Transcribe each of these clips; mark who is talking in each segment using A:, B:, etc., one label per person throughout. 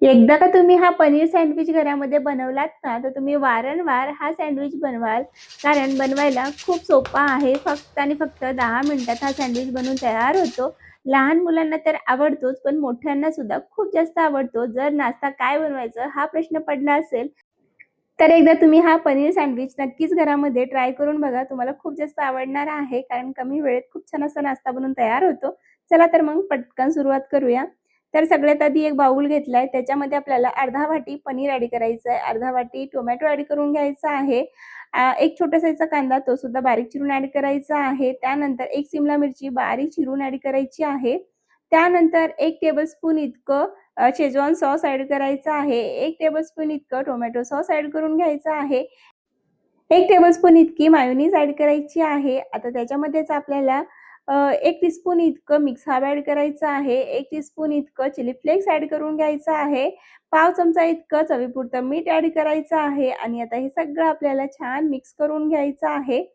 A: एकदा का तुम्ही हा पनीर सँडविच घरामध्ये बनवलात ना, तर तुम्ही वारंवार हा सँडविच बनवाल. कारण बनवायला खूप सोपा आहे. फक्त आणि फक्त 10 मिनिटात हा सँडविच बनून तयार होतो. लहान मुलांना तर आवडतोच, पण मोठ्यांना सुद्धा खूप जास्त आवडतो. जर नाश्ता काय बनवायचं हा प्रश्न पडला असेल, तर एकदा तुम्ही हा पनीर सँडविच नक्कीच घरामध्ये ट्राय करून बघा. तुम्हाला खूप जास्त आवडणार आहे. कारण कमी वेळेत खूप छान असा नाश्ता बनून तयार होतो. चला तर मग पटकन सुरुवात करूया. तर सगळ्यात आधी एक बाउल घेतलाय. त्याच्यामध्ये आपल्याला अर्धा वाटी पनीर ॲड करायचं आहे. अर्धा वाटी टोमॅटो ॲड करून घ्यायचा आहे. एक छोटा साईजचा कांदा तो सुद्धा बारीक चिरून ॲड करायचा आहे. त्यानंतर एक शिमला मिरची बारीक चिरून ॲड करायची आहे. त्यानंतर 1 टेबलस्पून इतकं शेजवान सॉस ॲड करायचा आहे. 1 टेबलस्पून इतकं टोमॅटो सॉस ॲड करून घ्यायचा आहे. 1 टेबलस्पून इतकी मेयोनीज ॲड करायची आहे. आता त्याच्यामध्येच आपल्याला 1 टीस्पून इतकं मिक्स हर्ब ॲड करायचं आहे. 1 टीस्पून इतकं चिली फ्लेक्स ॲड करून घ्यायचं आहे. पाव चमचा इतकं चवीपुरतं मीठ ॲड करायचं आहे आणि आता हे सगळं आपल्याला छान मिक्स करून घ्यायचं आहे.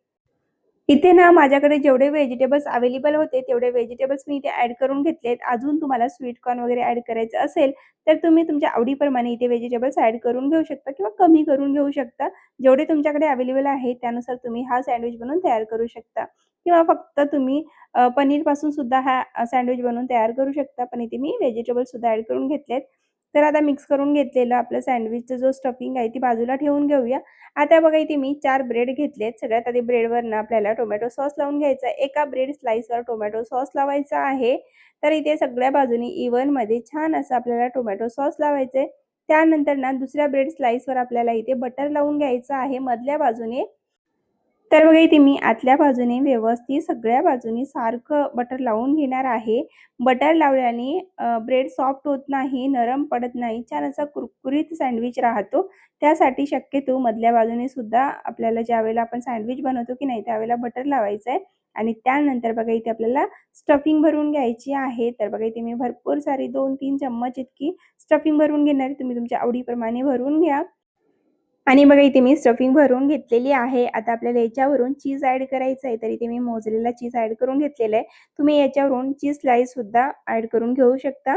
A: इथे ना माझ्याकडे जेवढे व्हेजिटेबल्स अवेलेबल होते, तेवढे व्हेजिटेबल्स मी इथे ॲड करून घेतलेत. अजून तुम्हाला स्वीट कॉर्न वगैरे ॲड करायचं असेल, तर तुम्ही तुमच्या आवडीप्रमाणे इथे व्हेजिटेबल्स ॲड करून घेऊ शकता किंवा कमी करून घेऊ शकता. जेवढे तुमच्याकडे अवेलेबल आहे, त्यानुसार तुम्ही हा सँडविच बनवून तयार करू शकता किंवा फक्त तुम्ही पनीरपासून सुद्धा हा सँडविच बनवून तयार करू शकता. पण इथे मी व्हेजिटेबल्स सुद्धा ॲड करून घेतलेत. तर आता मिक्स करून घेतलेलं आपलं सँडविचचा जो स्टफिंग आहे, ती बाजूला ठेवून घेऊया. आता बघा इथे मी 4 ब्रेड घेतलेत. सगळ्यात आधी ब्रेडवर ना आपल्याला टोमॅटो सॉस लावून घ्यायचा आहे. एका ब्रेड स्लाइसवर टोमॅटो सॉस लावायचा आहे. तर इथे सगळ्या बाजूनी इव्हनमध्ये छान असं आपल्याला टोमॅटो सॉस लावायचं आहे. त्यानंतर ना दुसऱ्या ब्रेड स्लाइसवर आपल्याला इथे बटर लावून घ्यायचं आहे मधल्या बाजूने. तर बघा इथे मी आतल्या बाजूने व्यवस्थित सगळ्या बाजूनी सारखं बटर लावून घेणार आहे. बटर लावल्याने ब्रेड सॉफ्ट होत नाही, नरम पडत नाही. छान असा कुरकुरीत सँडविच राहतो. त्यासाठी शक्यतो मधल्या बाजूने सुद्धा आपल्याला ज्यावेळेला आपण सँडविच बनवतो की नाही, त्यावेळेला बटर लावायचं आहे. आणि त्यानंतर बघा इथे आपल्याला स्टफिंग भरून घ्यायची आहे. तर बघा इथे मी भरपूर सारी 2-3 चम्मच इतकी स्टफिंग भरून घेणार आहे. तुम्ही तुमच्या आवडीप्रमाणे भरून घ्या. आणि बघा इथे मी स्टफिंग भरून घेतलेली आहे. आता आपल्याला याच्यावरून चीज ॲड करायचं आहे. तर इथे मी मोझरेला चीज ॲड करून घेतलेलं आहे. तुम्ही याच्यावरून चीज स्लाइससुद्धा ॲड करून घेऊ शकता.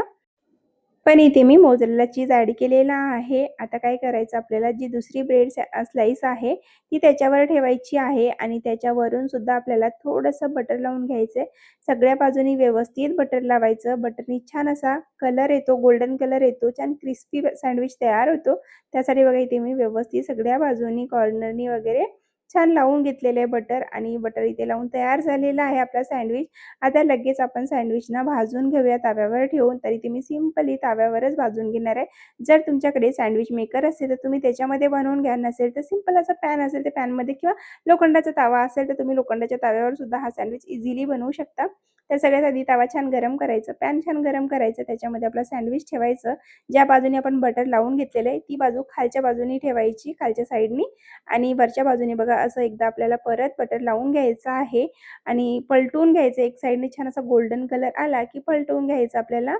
A: पण इथे मी मोझरेला चीज ॲड केलेला आहे. आता काय करायचं आपल्याला जी दुसरी ब्रेड स्लाइस आहे, ती त्याच्यावर ठेवायची आहे आणि त्याच्यावरून सुद्धा आपल्याला थोडंसं बटर लावून घ्यायचं आहे. सगळ्या बाजूनी व्यवस्थित बटर लावायचं. बटरनी छान असा कलर येतो, गोल्डन कलर येतो. छान क्रिस्पी सँडविच तयार होतो. त्यासाठी बघा इथे मी व्यवस्थित सगळ्या बाजूनी कॉर्नरनी वगैरे छान लावून घेतलेलं आहे बटर आणि बटर इथे लावून तयार झालेला आहे आपला सँडविच. आता लगेच आपण सँडविचना भाजून घेऊया तव्यावर ठेवून. तर इथे मी सिंपली तव्यावरच भाजून घेणार आहे. जर तुमच्याकडे सँडविच मेकर असेल, तर तुम्ही त्याच्यामध्ये बनवून घ्या. नसेल तर सिंपल असा पॅन असेल, तर पॅनमध्ये किंवा लोखंडाचा तवा असेल, तर तुम्ही लोखंडाच्या तव्यावर सुद्धा हा सँडविच इझिली बनवू शकता. तर सगळ्यात आधी तवा छान गरम करायचं, पॅन छान गरम करायचं. त्याच्यामध्ये आपलं सँडविच ठेवायचं. ज्या बाजूने आपण बटर लावून घेतलेलं आहे, ती बाजू खालच्या बाजूने ठेवायची, खालच्या साईडनी आणि वरच्या बाजूने बघा असं एकदा आपल्याला परत बटर लावून घ्यायचं आहे आणि पलटून घ्यायचं. एक साइडने छान असा गोल्डन कलर आला, की पलटवून घ्यायचं आपल्याला.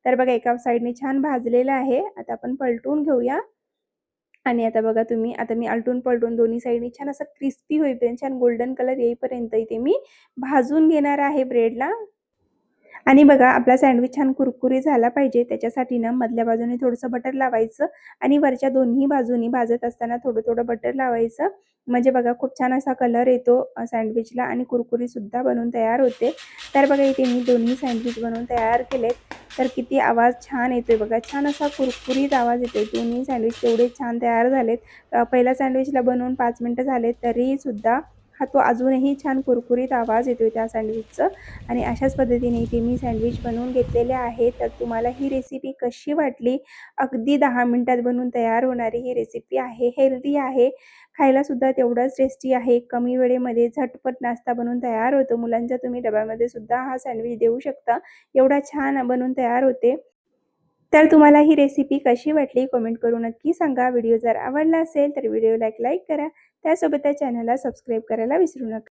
A: तर बघा एका साइडने छान भाजलेलं आहे. आता आपण पलटून घेऊया आणि आता बघा तुम्ही आता मी आलटून-पलटून दोन्ही साइडनी छान असं क्रिस्पी होईपर्यंत, छान गोल्डन कलर येईपर्यंत इथे मी भाजून घेणार आहे ब्रेडला. आणि बघा आपला सँडविच छान कुरकुरीत झाला पाहिजे त्याच्यासाठी ना मधल्या बाजूने थोडंसं बटर लावायचं आणि वरच्या दोन्ही बाजूनी भाजत असताना थोडं-थोडं बटर लावायचं. म्हणजे बघा खूप छान असा कलर येतो सँडविचला आणि कुरकुरीतसुद्धा बनून तयार होते. तर बघा इथे मी दोन्ही सँडविच बनवून तयार केलेत. तर किती आवाज छान येतोय बघा. छान असा कुरकुरीत आवाज येतोय. दोन्ही सँडविच तेवढे छान तयार झालेत. पहिल्या सँडविचला बनवून 5 मिनिटं झालेत तरीसुद्धा हा तो अजूनही छान कुरकुरीत आवाज येतोय त्या सँडविचचं. आणि अशाच पद्धतीने इथे मी सँडविच बनवून घेतलेले आहे. तर तुम्हाला ही रेसिपी कशी वाटली? अगदी 10 मिनिटात बनवून तयार होणारी ही रेसिपी आहे. हेल्दी आहे. खायलासुद्धा तेवढंच टेस्टी आहे. कमी वेळेमध्ये झटपट नाश्ता बनवून तयार होतो. मुलांच्या तुम्ही डब्यामध्ये सुद्धा हा सँडविच देऊ शकता. एवढा छान बनून तयार होते. तर तुम्हाला ही रेसिपी कशी वाटली? कमेंट करून नक्की सांगा. व्हिडिओ जर आवडला असेल तर व्हिडिओला एक लाईक करा. त्यासोबत त्या चॅनलला सबस्क्राईब करायला विसरू नका.